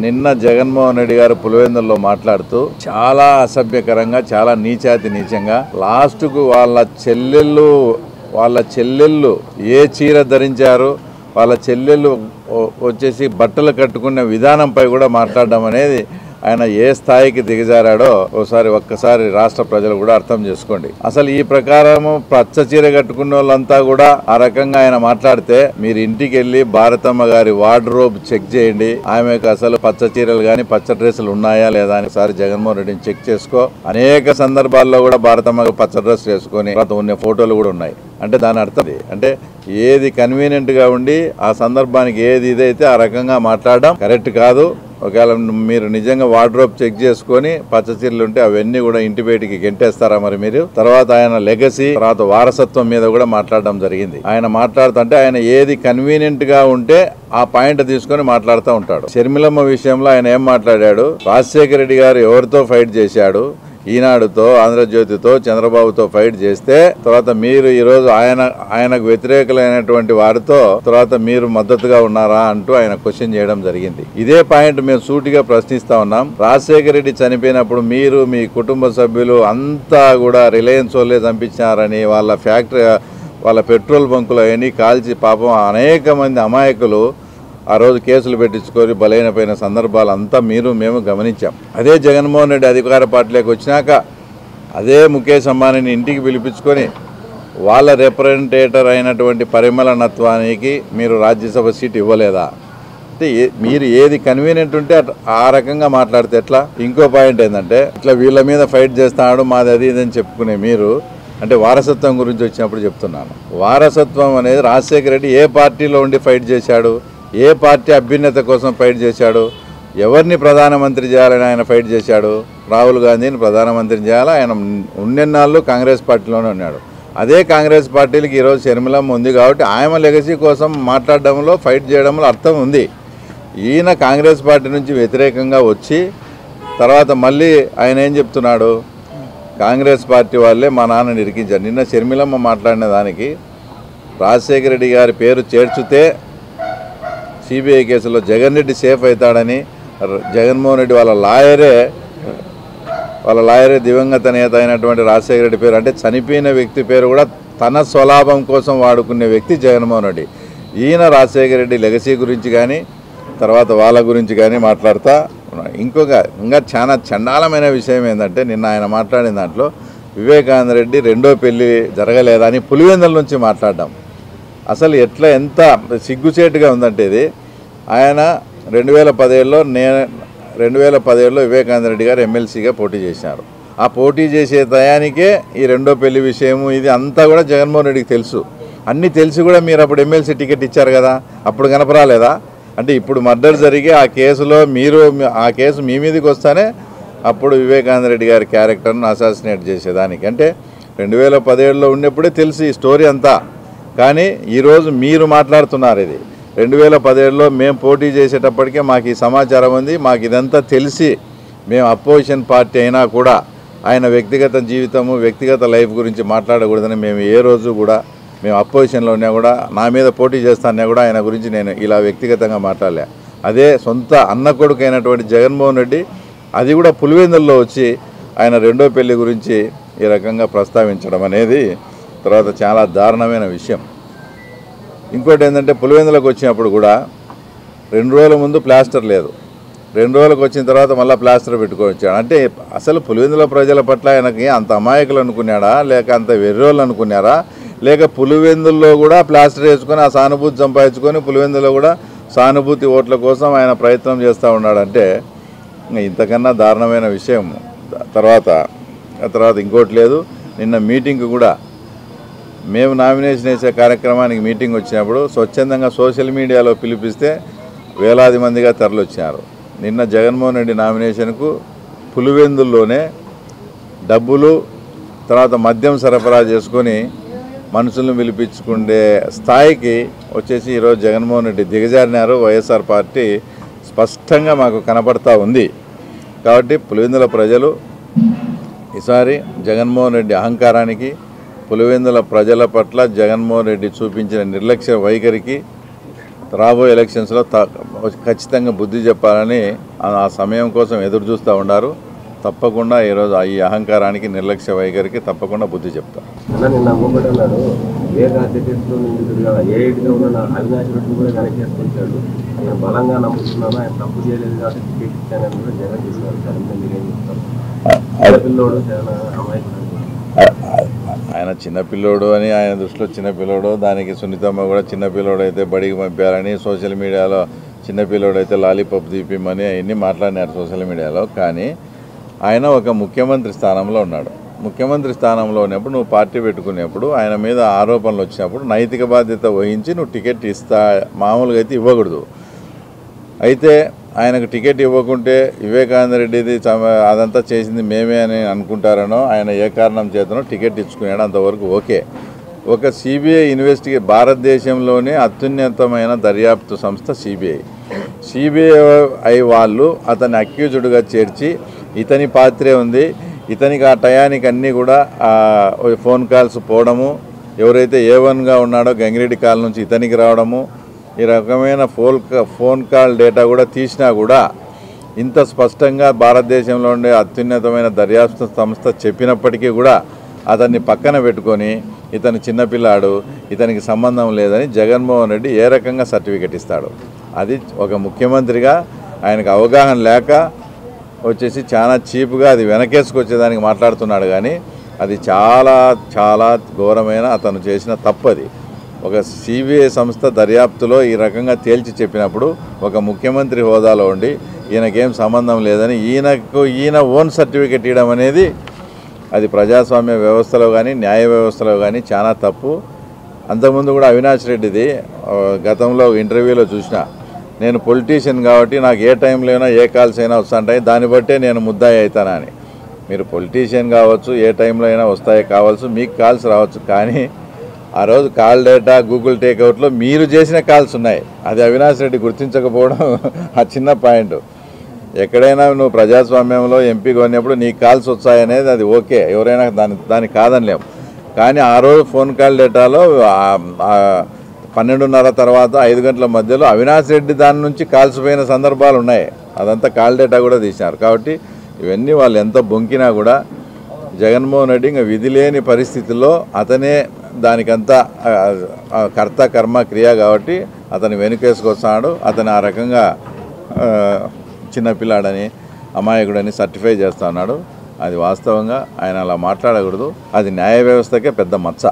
నిన్న జగన్మోహన్ రెడ్డి గారు పులివెందుల్లో మాట్లాడుతూ చాలా అసభ్యకరంగా, చాలా నీచంగా లాస్ట్కు వాళ్ళ చెల్లెళ్ళు ఏ చీర ధరించారు, వాళ్ళ చెల్లెళ్ళు వచ్చేసి బట్టలు కట్టుకునే విధానంపై కూడా మాట్లాడడం అనేది ఆయన ఏ స్థాయికి దిగజారాడో ఒక్కసారి రాష్ట్ర ప్రజలు కూడా అర్థం చేసుకోండి. అసలు ఈ ప్రకారము పచ్చ చీర కట్టుకున్న వాళ్ళంతా కూడా ఆ రకంగా ఆయన మాట్లాడితే మీరు ఇంటికి వెళ్ళి భారతమ్మ గారి వార్డ్రోబ్ చెక్ చేయండి. ఆమెకు అసలు పచ్చ చీరలు గాని పచ్చ డ్రెస్సులు ఉన్నాయా లేదా అని ఒకసారి జగన్మోహన్ రెడ్డిని చెక్ చేసుకో. అనేక సందర్భాల్లో కూడా భారతమ్మకు పచ్చ డ్రెస్ వేసుకొని ఉన్న ఫోటోలు కూడా ఉన్నాయి. అంటే దాని అర్థం అంటే ఏది కన్వీనియంట్ గా ఉండి ఆ సందర్భానికి ఏది ఇదైతే ఆ రకంగా మాట్లాడడం కరెక్ట్ కాదు. ఒకవేళ మీరు నిజంగా వార్డ్రోబ్ చెక్ చేసుకొని పచ్చ చీరలు ఉంటే అవన్నీ కూడా ఇంటి బయటికి గెంటేస్తారా మరి మీరు? తర్వాత ఆయన లెగసీ, తర్వాత వారసత్వం మీద కూడా మాట్లాడడం జరిగింది. ఆయన మాట్లాడుతుంటే ఆయన ఏది కన్వీనియంట్ గా ఉంటే ఆ పాయింట్ తీసుకొని మాట్లాడుతూ ఉంటాడు. షర్మిలమ్మ విషయంలో ఆయన ఏం మాట్లాడాడు? రాజశేఖర రెడ్డి గారు ఎవరితో ఫైట్ చేశాడు? ఈనాడుతో, ఆంధ్రజ్యోతితో, చంద్రబాబుతో ఫైట్ చేస్తే తర్వాత మీరు ఈరోజు ఆయనకు వ్యతిరేకులైనటువంటి వారితో తర్వాత మీరు మద్దతుగా ఉన్నారా అంటూ ఆయన క్వశ్చన్ చేయడం జరిగింది. ఇదే పాయింట్ మేము సూటిగా ప్రశ్నిస్తా ఉన్నాం. రాజశేఖర రెడ్డి చనిపోయినప్పుడు మీరు మీ కుటుంబ సభ్యులు అంతా కూడా రిలయన్స్ వాళ్ళే చంపించారని వాళ్ళ ఫ్యాక్టరీ, వాళ్ళ పెట్రోల్ బంకులు అవన్నీ కాల్చి పాపం అనేక మంది అమాయకులు ఆ రోజు కేసులు పెట్టించుకొని బలైనపోయిన సందర్భాలు అంతా మేము గమనించాం. అదే జగన్మోహన్ రెడ్డి అధికార పార్టీలోకి వచ్చినాక అదే ముఖేష్ అంబానీని ఇంటికి పిలిపించుకొని వాళ్ళ రిప్రజెంటేటర్ అయినటువంటి పరిమళనత్వానికి మీరు రాజ్యసభ సీట్ ఇవ్వలేదా? అంటే మీరు ఏది కన్వీనియంట్ ఉంటే ఆ రకంగా మాట్లాడితే ఎట్లా? ఇంకో పాయింట్ ఏంటంటే ఇట్లా వీళ్ళ మీద ఫైట్ చేస్తున్నాడు మాది అది ఇదని చెప్పుకునే మీరు అంటే వారసత్వం గురించి వచ్చినప్పుడు చెప్తున్నాను. వారసత్వం అనేది రాజశేఖర రెడ్డి ఏ పార్టీలో ఉండి ఫైట్ చేశాడు? ఏ పార్టీ అభ్యున్నత కోసం ఫైట్ చేశాడు? ఎవరిని ప్రధానమంత్రి చేయాలని ఆయన ఫైట్ చేశాడు? రాహుల్ గాంధీని ప్రధానమంత్రిని చేయాలి. ఆయన ఉన్నెన్నాళ్ళు కాంగ్రెస్ పార్టీలోనే ఉన్నాడు. అదే కాంగ్రెస్ పార్టీలకి ఈరోజు షర్మిలమ్మ ఉంది కాబట్టి ఆయన లెగసీ కోసం మాట్లాడడంలో, ఫైట్ చేయడంలో అర్థం ఉంది. ఈయన కాంగ్రెస్ పార్టీ నుంచి వ్యతిరేకంగా వచ్చి తర్వాత మళ్ళీ ఆయన ఏం చెప్తున్నాడు? కాంగ్రెస్ పార్టీ వాళ్ళే మా నాన్నని ఇరికించారు. నిన్న షర్మిలమ్మ మాట్లాడిన దానికి రాజశేఖర రెడ్డి గారి పేరు చేర్చితే సిబిఐ కేసులో జగన్ రెడ్డి సేఫ్ అవుతాడని జగన్మోహన్ రెడ్డి వాళ్ళ లాయరే దివంగత నేత అయినటువంటి రాజశేఖర రెడ్డి పేరు అంటే చనిపోయిన వ్యక్తి పేరు కూడా తన స్వలాభం కోసం వాడుకునే వ్యక్తి జగన్మోహన్ రెడ్డి. ఈయన రాజశేఖర రెడ్డి లెగసీ గురించి కానీ తర్వాత వాళ్ళ గురించి కానీ మాట్లాడుతూ ఇంకా చాలా చండాలమైన విషయం ఏంటంటే నిన్న ఆయన మాట్లాడిన దాంట్లో వివేకానంద రెడ్డి రెండో పెళ్లి జరగలేదా అని పులివెందుల నుంచి మాట్లాడడం అసలు ఎంత సిగ్గుచేటుగా ఉందంటే ఇది. ఆయన 2017లో వివేకానంద రెడ్డి గారు ఎమ్మెల్సీగా పోటీ చేశారు. ఆ పోటీ చేసే టయానికే ఈ రెండో పెళ్లి విషయము ఇది అంతా కూడా జగన్మోహన్ రెడ్డికి తెలుసు. అన్నీ తెలిసి కూడా మీరు అప్పుడు ఎమ్మెల్సీ టికెట్ ఇచ్చారు కదా, అప్పుడు కనపరాలేదా? అంటే ఇప్పుడు మర్డర్ జరిగి ఆ కేసులో ఆ కేసు మీ మీదకి వస్తానే అప్పుడు వివేకానంద రెడ్డి గారి క్యారెక్టర్ను అసాసినేట్ చేసేదానికి అంటే 2017లో ఉన్నప్పుడే తెలిసి ఈ స్టోరీ అంతా. కానీ ఈరోజు మీరు మాట్లాడుతున్నారు ఇది 2017లో మేము పోటీ చేసేటప్పటికే మాకు ఈ సమాచారం ఉంది, మాకు ఇదంతా తెలిసి మేము అపోజిషన్ పార్టీ అయినా కూడా ఆయన వ్యక్తిగత జీవితము, వ్యక్తిగత లైఫ్ గురించి మాట్లాడకూడదని మేము ఏ రోజు కూడా మేము అపోజిషన్లో ఉన్నా కూడా నా మీద పోటీ చేస్తానే కూడా ఆయన గురించి నేను ఇలా వ్యక్తిగతంగా మాట్లాడలే. అదే సొంత అన్న కొడుకు అయినటువంటి జగన్మోహన్ రెడ్డి అది కూడా పులివెందుల్లో వచ్చి ఆయన రెండో పెళ్లి గురించి ఈ రకంగా ప్రస్తావించడం అనేది తర్వాత చాలా దారుణమైన విషయం. ఇంకోటి ఏంటంటే పులివెందులకు వచ్చినప్పుడు కూడా 2 రోజుల ముందు ప్లాస్టర్ లేదు, 2 రోజులకు వచ్చిన తర్వాత మళ్ళీ ప్లాస్టర్ పెట్టుకొని వచ్చాడు. అంటే అసలు పులివెందుల ప్రజల పట్ల ఆయనకి అంత అమాయకులు అనుకున్నాడా, లేక అంత వెర్రోళ్ళు అనుకున్నారా, లేక పులివెందుల్లో కూడా ప్లాస్టర్ వేసుకొని ఆ సానుభూతి సంపాదించుకొని పులివెందులో కూడా సానుభూతి ఓట్ల కోసం ఆయన ప్రయత్నం చేస్తూ ఉన్నాడంటే ఇంతకన్నా దారుణమైన విషయం. తర్వాత ఇంకోటి లేదు. నిన్న మీటింగ్ కూడా మేము నామినేషన్ వేసే కార్యక్రమానికి మీటింగ్ వచ్చినప్పుడు స్వచ్ఛందంగా సోషల్ మీడియాలో పిలిపిస్తే వేలాది మందిగా తరలివచ్చారు. నిన్న జగన్మోహన్ రెడ్డి నామినేషన్కు పులివెందుల్లోనే డబ్బులు తర్వాత మద్యం సరఫరా చేసుకొని మనుషులను పిలిపించుకునే స్థాయికి వచ్చేసి ఈరోజు జగన్మోహన్ రెడ్డి దిగజారినారు. వైఎస్ఆర్ పార్టీ స్పష్టంగా మాకు కనపడతా ఉంది. కాబట్టి పులివెందుల ప్రజలు ఈసారి జగన్మోహన్ రెడ్డి అహంకారానికి, పులివెందుల ప్రజల పట్ల జగన్మోహన్ రెడ్డి చూపించిన నిర్లక్ష్య వైఖరికి రాబోయే ఎలక్షన్స్లో ఖచ్చితంగా బుద్ధి చెప్పాలని ఆ సమయం కోసం ఎదురు చూస్తూ ఉన్నారు. తప్పకుండా ఈరోజు ఈ అహంకారానికి నిర్లక్ష్య వైఖరికి తప్పకుండా బుద్ధి చెప్తాం. బలంగా నమ్ముతున్నాను, ఆయన తప్పు చేయలేదు కాబట్టి టికెట్ ఇచ్చానని కూడా జగన్ ఆయన చిన్నపిల్లోడు అని ఆయన దృష్టిలో చిన్నపిల్లోడు, దానికి సునీతమ్మ కూడా చిన్నపిల్లోడు అయితే బడికి పంపారని సోషల్ మీడియాలో చిన్నపిల్లోడు అయితే లాలీపాప్ తీపిమని అవన్నీ మాట్లాడినారు సోషల్ మీడియాలో. కానీ ఆయన ఒక ముఖ్యమంత్రి స్థానంలో ఉన్నాడు. ముఖ్యమంత్రి స్థానంలో ఉన్నప్పుడు నువ్వు పార్టీ పెట్టుకునేప్పుడు ఆయన మీద ఆరోపణలు వచ్చినప్పుడు నైతిక బాధ్యత వహించి నువ్వు టికెట్ మామూలుగా అయితే ఇవ్వకూడదు. అయితే ఆయనకు టికెట్ ఇవ్వకుంటే వివేకానంద రెడ్డిది అదంతా చేసింది మేమే అని అనుకుంటారనో ఆయన ఏ కారణం చేతనో టికెట్ ఇచ్చుకున్నాడు, అంతవరకు ఓకే. ఒక సిబిఐ భారతదేశంలోనే అత్యున్నతమైన దర్యాప్తు సంస్థ సిబిఐ వాళ్ళు అతన్ని అక్యూజ్డ్గా చేర్చి ఇతని పాత్రే ఉంది, ఇతనికి ఆ టయానికి అన్నీ కూడా ఫోన్ కాల్స్ పోవడము, ఎవరైతే A1గా ఉన్నాడో గంగిరెడ్డి కాల్ నుంచి ఇతనికి రావడము, ఈ రకమైన ఫోన్ కాల్ డేటా కూడా తీసినా కూడా ఇంత స్పష్టంగా భారతదేశంలో ఉండే అత్యున్నతమైన దర్యాప్తు సంస్థ చెప్పినప్పటికీ కూడా అతన్ని పక్కన పెట్టుకొని ఇతను చిన్నపిల్లాడు, ఇతనికి సంబంధం లేదని జగన్మోహన్ రెడ్డి ఏ రకంగా సర్టిఫికెట్ ఇస్తాడు? అది ఒక ముఖ్యమంత్రిగా ఆయనకు అవగాహన లేక వచ్చేసి చాలా చీప్గా అది వెనకేసుకొచ్చేదానికి మాట్లాడుతున్నాడు. కానీ అది చాలా చాలా ఘోరమైన అతను చేసిన తప్పది. ఒక సిబిఐ సంస్థ దర్యాప్తులో ఈ రకంగా తేల్చి చెప్పినప్పుడు ఒక ముఖ్యమంత్రి హోదాలో ఉండి ఈయనకేం సంబంధం లేదని ఈయన ఓన్ సర్టిఫికెట్ ఇవ్వడం అనేది అది ప్రజాస్వామ్య వ్యవస్థలో కానీ న్యాయ వ్యవస్థలో కానీ చాలా తప్పు. అంతకుముందు కూడా అవినాష్ రెడ్డిది గతంలో ఇంటర్వ్యూలో చూసిన, నేను పొలిటీషియన్ కాబట్టి నాకు ఏ టైంలో అయినా ఏ కాల్స్ అయినా వస్తుంటాయి, దాన్ని బట్టే నేను ముద్దాయి అవుతానా అని. మీరు పొలిటీషియన్ కావచ్చు, ఏ టైంలో అయినా వస్తాయి కావచ్చు, మీకు కాల్స్ రావచ్చు. కానీ ఆ రోజు కాల్ డేటా గూగుల్ టేక్అవుట్లో మీరు చేసిన కాల్స్ ఉన్నాయి. అది అవినాష్ రెడ్డి గుర్తించకపోవడం ఆ చిన్న పాయింట్. ఎక్కడైనా నువ్వు ప్రజాస్వామ్యంలో ఎంపీగా ఉన్నప్పుడు నీ కాల్స్ వచ్చాయనేది అది ఓకే, ఎవరైనా దాన్ని కాదనిలేము. కానీ ఆ రోజు ఫోన్ కాల్ డేటాలో 12:30 తర్వాత 5 గంటల మధ్యలో అవినాష్ రెడ్డి దాని నుంచి కాల్స్ పోయిన సందర్భాలు ఉన్నాయి. అదంతా కాల్ డేటా కూడా తీసినారు. కాబట్టి ఇవన్నీ వాళ్ళు ఎంత బొంకినా కూడా జగన్మోహన్ రెడ్డి ఇంకా విధి లేని పరిస్థితుల్లో అతనే దానికంతా కర్త కర్మ క్రియ కాబట్టి అతను వెనుకేసుకొస్తున్నాడు. అతను ఆ రకంగా చిన్నపిల్లాడని అమాయకుడని సర్టిఫై చేస్తున్నాడు. అది వాస్తవంగా ఆయన అలా మాట్లాడకూడదు. అది న్యాయ వ్యవస్థకే పెద్ద మచ్చ.